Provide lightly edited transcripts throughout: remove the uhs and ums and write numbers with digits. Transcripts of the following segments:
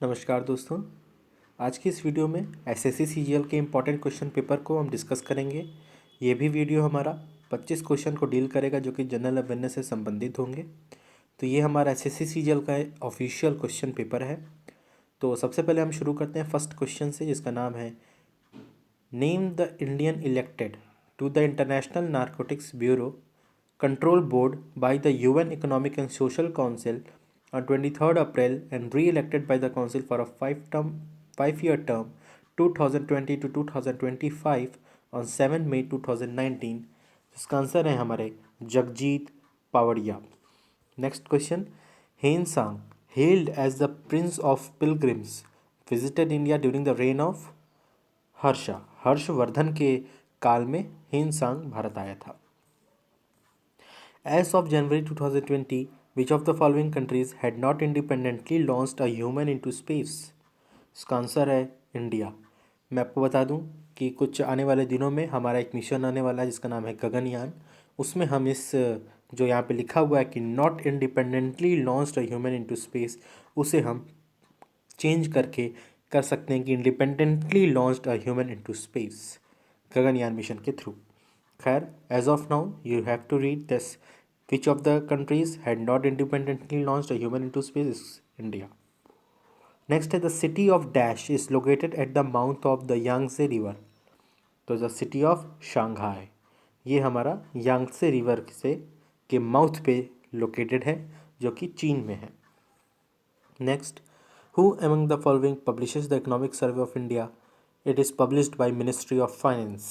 नमस्कार दोस्तों। आज की इस वीडियो में एसएससी सीजीएल के इम्पॉर्टेंट क्वेश्चन पेपर को हम डिस्कस करेंगे। ये भी वीडियो हमारा 25 क्वेश्चन को डील करेगा जो कि जनरल अवेयरनेस से संबंधित होंगे। तो ये हमारा एसएससी सीजीएल का ऑफिशियल क्वेश्चन पेपर है। तो सबसे पहले हम शुरू करते हैं फर्स्ट क्वेश्चन से, जिसका नाम है name the Indian elected to the international narcotics bureau control board by the UN economic and social council on 23rd April and re-elected by the council for a 5-year term 2020 to 2025 on 7 May 2019। इसका answer है हमारे Jagjit पावड़िया। Next question, हेन सांग hailed as the Prince of Pilgrims visited India during the reign of Harshvardhan के काल में हेन सांग भारत आया था। As of January 2020, which of the following countries had not independently launched a human into space? इसका आंसर है इंडिया। मैं आपको बता दूं कि कुछ आने वाले दिनों में हमारा एक मिशन आने वाला है जिसका नाम है गगनयान। उसमें हम इस जो यहाँ पे लिखा हुआ है कि not independently launched a human into space, उसे हम चेंज करके कर सकते हैं कि independently launched a human into space, Gaganyaan mission के थ्रू। खैर, as of now you have to read this, which of the countries had not independently launched a human into space is India. Next है the city of Dash is located at the mouth of the Yangtze river. तो the city of Shanghai, ये हमारा यांगसे river से के mouth पे located है जो कि चीन में है। Next, who among the following publishes the economic survey of India? It is published by Ministry of Finance.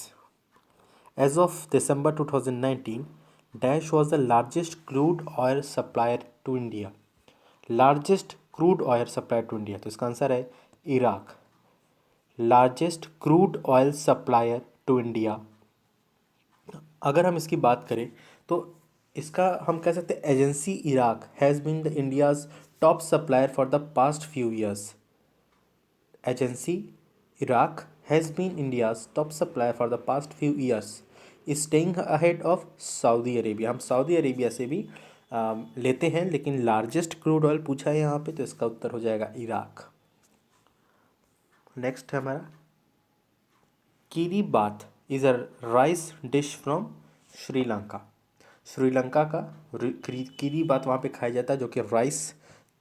As of December 2019, Dash was the largest crude oil supplier to India. Largest crude oil supplier to India, तो इसका answer है Iraq. Largest crude oil supplier to India. अगर हम इसकी बात करें तो इसका हम कह सकते हैं agency Iraq has been the India's top supplier for the past few years. Agency Iraq has been India's top supplier for the past few years, staying ahead of Saudi Arabia. हम सऊदी अरेबिया से भी लेते हैं, लेकिन largest crude oil पूछा है यहाँ पे, तो इसका उत्तर हो जाएगा इराक। नेक्स्ट है हमारा कीरी बात is a rice dish from Sri Lanka. Sri Lanka का कीरी बात वहाँ पे खाया जाता है जो कि राइस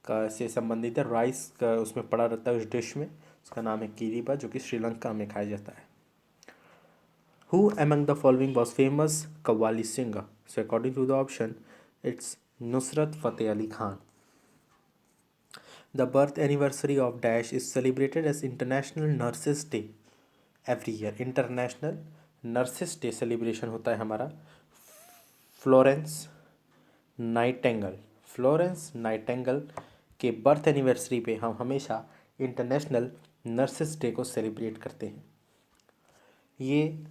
का से संबंधित है। राइस का उसमें पड़ा रहता है उस डिश में, उसका नाम है कीरी बात, जो कि श्रीलंका में खाया जाता है। Who among the following was famous Qawwali singer? So according to the option, it's Nusrat Fateh Ali Khan. The birth anniversary of Dash is celebrated as International Nurses Day every year. International Nurses Day celebration होता है हमारा Florence Nightingale के birth anniversary पे हम हमेशा international nurses day को celebrate करते हैं। ये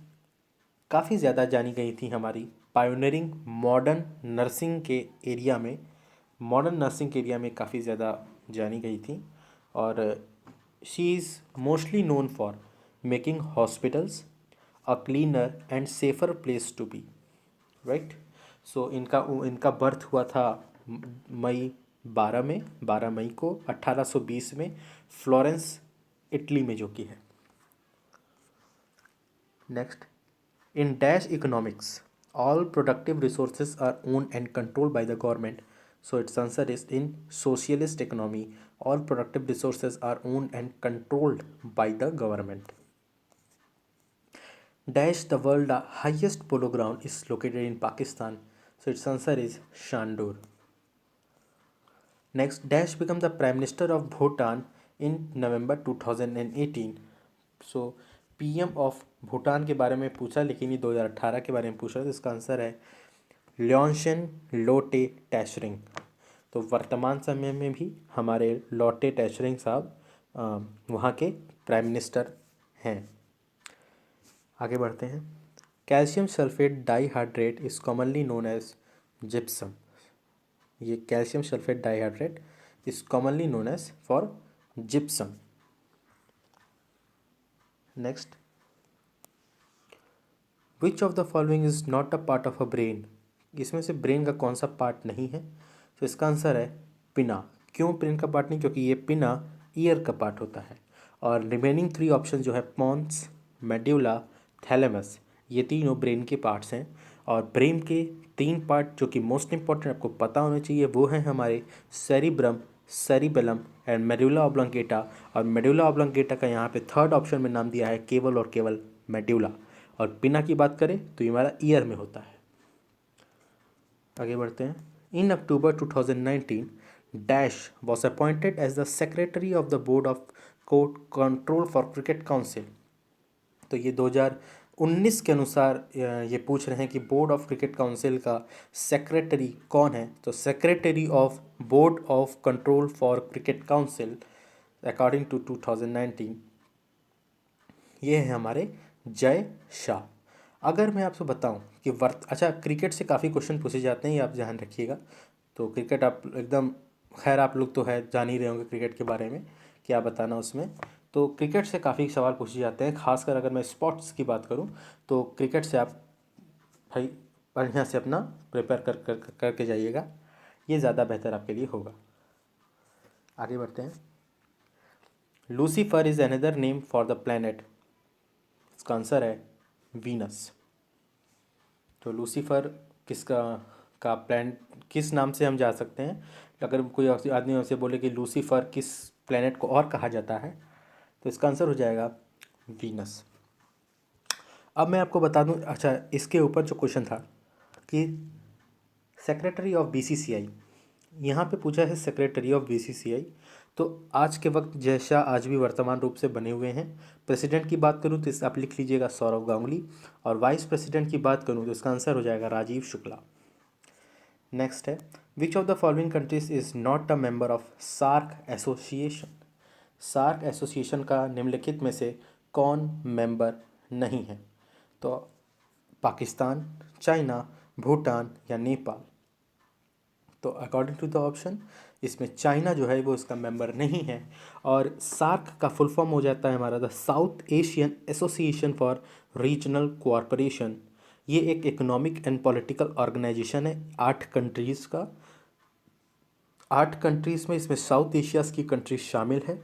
काफ़ी ज़्यादा जानी गई थी हमारी पायोनियरिंग मॉडर्न नर्सिंग के एरिया में काफ़ी ज़्यादा जानी गई थी। और she is mostly known for making hospitals a cleaner and safer place to be, right. So इनका बर्थ हुआ था मई 12 मई को 1820 में फ्लोरेंस इटली में, जो कि है। Next, in dash economics, all productive resources are owned and controlled by the government. So its answer is in socialist economy, all productive resources are owned and controlled by the government. Dash the world highest polo ground is located in Pakistan. So its answer is Shandur. Next, Dash became the Prime Minister of Bhutan in November 2018. So PM of Bhutan के बारे में पूछा, लेकिन ये 2018 के बारे में पूछा, तो इसका आंसर है ल्योनशन लोटे टैशरिंग। तो वर्तमान समय में भी हमारे लोटे टैशरिंग साहब वहाँ के प्राइम मिनिस्टर हैं। आगे बढ़ते हैं। Calcium sulphate dihydrate is commonly known as gypsum. ये calcium sulphate dihydrate is commonly known as for gypsum. Next, which of the following is not a part of a brain? इसमें से brain का कौन सा पार्ट नहीं है? तो इसका आंसर है पिना। क्यों ब्रेन का पार्ट नहीं? क्योंकि ये पिना ईयर का पार्ट होता है। और रिमेनिंग 3 ऑप्शन जो है पॉन्स, मेड्यूला, थैलेमस, ये तीनों ब्रेन के पार्ट्स हैं। और ब्रेन के 3 पार्ट जो कि मोस्ट इंपॉर्टेंट आपको पता होने चाहिए वो हैं हमारे cerebrum, cerebellum and medulla oblongata. और मेडुला ऑब्लंगेटा का यहाँ पे थर्ड ऑप्शन में नाम दिया है केवल और केवल मेड्यूला। और पिना की बात करें तो ये हमारा ईयर में होता है। आगे बढ़ते हैं। In October 2019 dash was appointed as the secretary of the board of court control for cricket council. तो ये 2019 के अनुसार ये पूछ रहे हैं कि बोर्ड ऑफ क्रिकेट काउंसिल का सेक्रेटरी कौन है। तो secretary of board of control for cricket council according to 2019 ये है हमारे जय शाह। अगर मैं आपसे बताऊं कि अच्छा, क्रिकेट से काफ़ी क्वेश्चन पूछे जाते हैं, ये आप ध्यान रखिएगा। तो क्रिकेट आप एकदम, खैर आप लोग तो है जान ही रहे होंगे क्रिकेट के बारे में, क्या बताना उसमें। तो क्रिकेट से काफ़ी सवाल पूछे जाते हैं, खासकर अगर मैं स्पोर्ट्स की बात करूं तो क्रिकेट से आप भाई बढ़िया से अपना प्रिपेयर करके जाइएगा, ये ज़्यादा बेहतर आपके लिए होगा। आगे बढ़ते हैं। Lucifer is another name for the planet. इसका आंसर है वीनस। तो लूसीफर किसका का प्लैनेट, किस नाम से हम जा सकते हैं। अगर कोई आदमी हमसे बोले कि लूसीफर किस प्लैनेट को और कहा जाता है तो इसका आंसर हो जाएगा वीनस। अब मैं आपको बता दूं, अच्छा इसके ऊपर जो क्वेश्चन था कि सेक्रेटरी ऑफ बीसीसीआई, यहाँ पे पूछा है सेक्रेटरी ऑफ बीसीसीआई। तो आज के वक्त जैसा आज भी वर्तमान रूप से बने हुए हैं। प्रेसिडेंट की बात करूँ तो इस आप लिख लीजिएगा सौरव गांगुली। और वाइस प्रेसिडेंट की बात करूँ तो इसका आंसर हो जाएगा राजीव शुक्ला। नेक्स्ट है, which of the following countries is not a member of SAARC association. SAARC association का निम्नलिखित में से कौन मेंबर नहीं है। तो पाकिस्तान, चाइना, भूटान या नेपाल। तो अकॉर्डिंग टू द ऑप्शन इसमें चाइना जो है वो इसका मेंबर नहीं है। और सार्क का फुल फॉर्म हो जाता है हमारा the south Asian association for regional cooperation. ये एक इकोनॉमिक एंड पॉलिटिकल ऑर्गेनाइजेशन है 8 कंट्रीज़ का। 8 कंट्रीज़ में इसमें साउथ एशियाज़ की कंट्रीज शामिल है।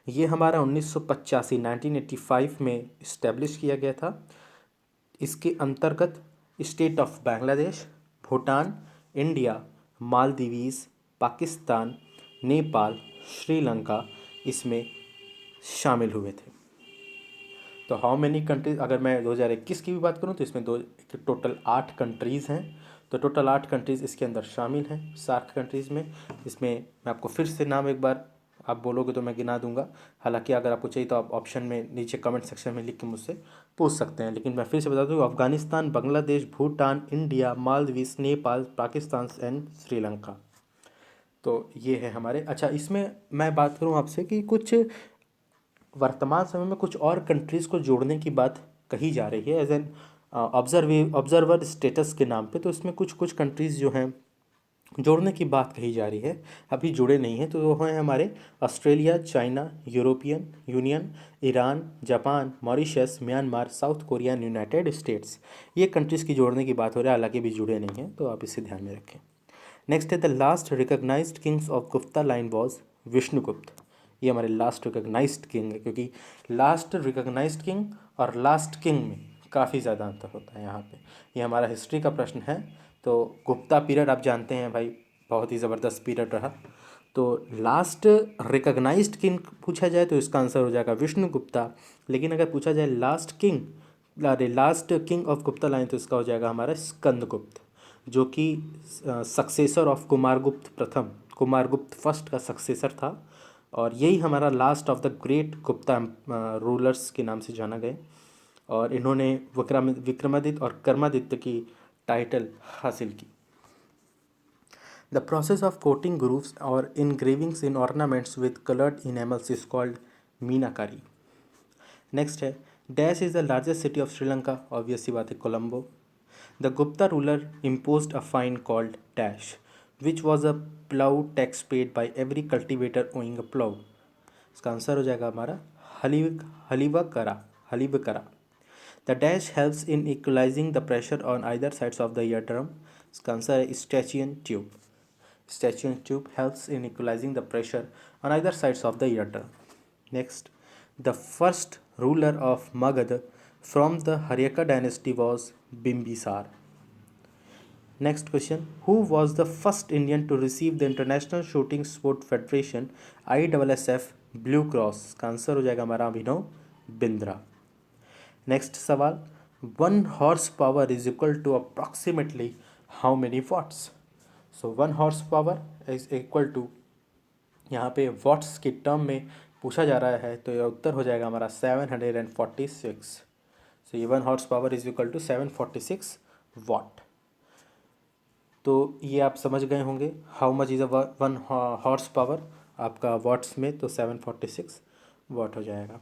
ये हमारा 1985 1985 में इस्टेब्लिश किया गया था। इसके अंतर्गत state of Bangladesh, Bhutan, India, Maldives, Pakistan, Nepal, Sri Lanka इसमें शामिल हुए थे। तो हाउ मेनी कंट्रीज, अगर मैं 2021 की भी बात करूं तो इसमें टोटल 8 कंट्रीज़ हैं। तो टोटल 8 कंट्रीज़ इसके अंदर शामिल हैं सार्क कंट्रीज़ में। इसमें मैं आपको फिर से नाम एक बार आप बोलोगे तो मैं गिना दूंगा। हालांकि अगर आपको चाहिए तो आप ऑप्शन में नीचे कमेंट सेक्शन में लिख के मुझसे पूछ सकते हैं। लेकिन मैं फिर से बता दूँ, अफगानिस्तान, बांग्लादेश, भूटान, इंडिया, मालदीव्स, नेपाल, पाकिस्तान एंड श्रीलंका। तो ये है हमारे। अच्छा, इसमें मैं बात करूँ आपसे कि कुछ वर्तमान समय में कुछ और कंट्रीज़ को जोड़ने की बात कही जा रही है एज एन ऑब्जर्वर स्टेटस के नाम पे। तो इसमें कुछ कुछ कंट्रीज़ जो हैं जोड़ने की बात कही जा रही है, अभी जुड़े नहीं हैं। तो वो हैं हमारे Australia, China, European union, Iran, Japan, Mauritius, Myanmar, south Korea, United states. ये कंट्रीज़ की जोड़ने की बात हो रही है, हालांकि अभी जुड़े नहीं हैं, तो आप इसे ध्यान में रखें। नेक्स्ट है the last recognised kings of Gupta line was Vishnugupta. ये हमारे लास्ट रिकॉग्नाइज्ड किंग है, क्योंकि लास्ट रिकॉग्नाइज्ड किंग और लास्ट किंग में काफ़ी ज़्यादा अंतर होता है यहाँ पे। ये हमारा हिस्ट्री का प्रश्न है। तो गुप्ता पीरियड आप जानते हैं भाई, बहुत ही ज़बरदस्त पीरियड रहा। तो लास्ट रिकॉग्नाइज्ड किंग पूछा जाए तो इसका आंसर हो जाएगा विष्णुगुप्ता। लेकिन अगर पूछा जाए लास्ट किंग, अरे last king of Gupta line, तो इसका हो जाएगा हमारा स्कंदगुप्त, जो कि सक्सेसर ऑफ कुमारगुप्त प्रथम, कुमारगुप्त फर्स्ट का सक्सेसर था। और यही हमारा last of the great Gupta rulers के नाम से जाना गए। और इन्होंने विक्रमादित्य और कर्मादित्य की टाइटल हासिल की। The process of coating grooves और engravings in ornaments with coloured enamels is called meenakari. Next है, dash is the largest city of Sri Lanka. Obvious सी बात है, Colombo. The Gupta ruler imposed a fine called dash, which was a plough tax paid by every cultivator owning a plough. इसका answer हो जाएगा हमारा halibakara. The dash helps in equalizing the pressure on either sides of the ear drum. इसका answer है Eustachian tube. Eustachian tube helps in equalizing the pressure on either sides of the ear. Next, the first ruler of Magad from the Haryaka dynasty was Bimbisar. Next question, who was the first Indian to receive the International Shooting Sport Federation ISSF Blue Cross? इसका answer हो जाएगा हमारा Abhinav Bindra. Next सवाल, 1 horse power is equal to approximately how many watts? So 1 horse power is equal to, यहाँ पे watts के term में पूछा जा रहा है तो यह उत्तर हो जाएगा हमारा 746. सो ये 1 horse power is equal to 746 watt. तो ये आप समझ गए होंगे how much is a 1 horse power आपका वाट्स में, तो 746 वाट हो जाएगा.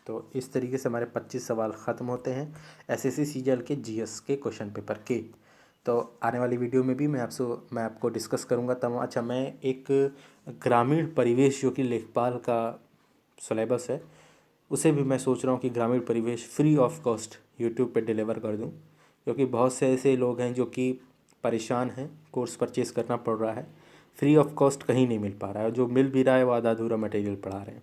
तो इस तरीके से हमारे 25 सवाल ख़त्म होते हैं एसएससी सीजीएल के जीएस के क्वेश्चन पेपर के. तो आने वाली वीडियो में भी मैं आपको डिस्कस करूँगा. तब अच्छा, मैं एक ग्रामीण परिवेश जो कि लेखपाल का सिलेबस है उसे भी मैं सोच रहा हूँ कि ग्रामीण परिवेश फ्री ऑफ कॉस्ट यूट्यूब पे डिलीवर कर दूँ, क्योंकि बहुत से ऐसे लोग हैं जो कि परेशान हैं, कोर्स परचेज़ करना पड़ रहा है, फ्री ऑफ कॉस्ट कहीं नहीं मिल पा रहा है, जो मिल भी रहा है वो आधा अधूरा मटेरियल पढ़ा रहे हैं.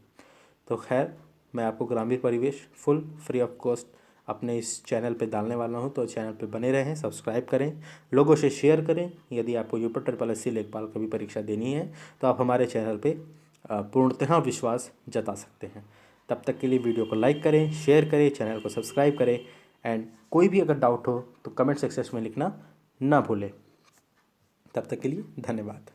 तो खैर, मैं आपको ग्रामीण परिवेश फुल फ्री ऑफ कॉस्ट अपने इस चैनल पे डालने वाला हूँ. तो चैनल पे बने रहें, सब्सक्राइब करें, लोगों से शेयर करें. यदि आपको यूपी SSC लेखपाल की भी परीक्षा देनी है तो आप हमारे चैनल पे पूर्णतः विश्वास जता सकते हैं. तब तक के लिए वीडियो को लाइक करें, शेयर करें, चैनल को सब्सक्राइब करें. एंड कोई भी अगर डाउट हो तो कमेंट सेक्शन में लिखना ना भूलें. तब तक के लिए धन्यवाद.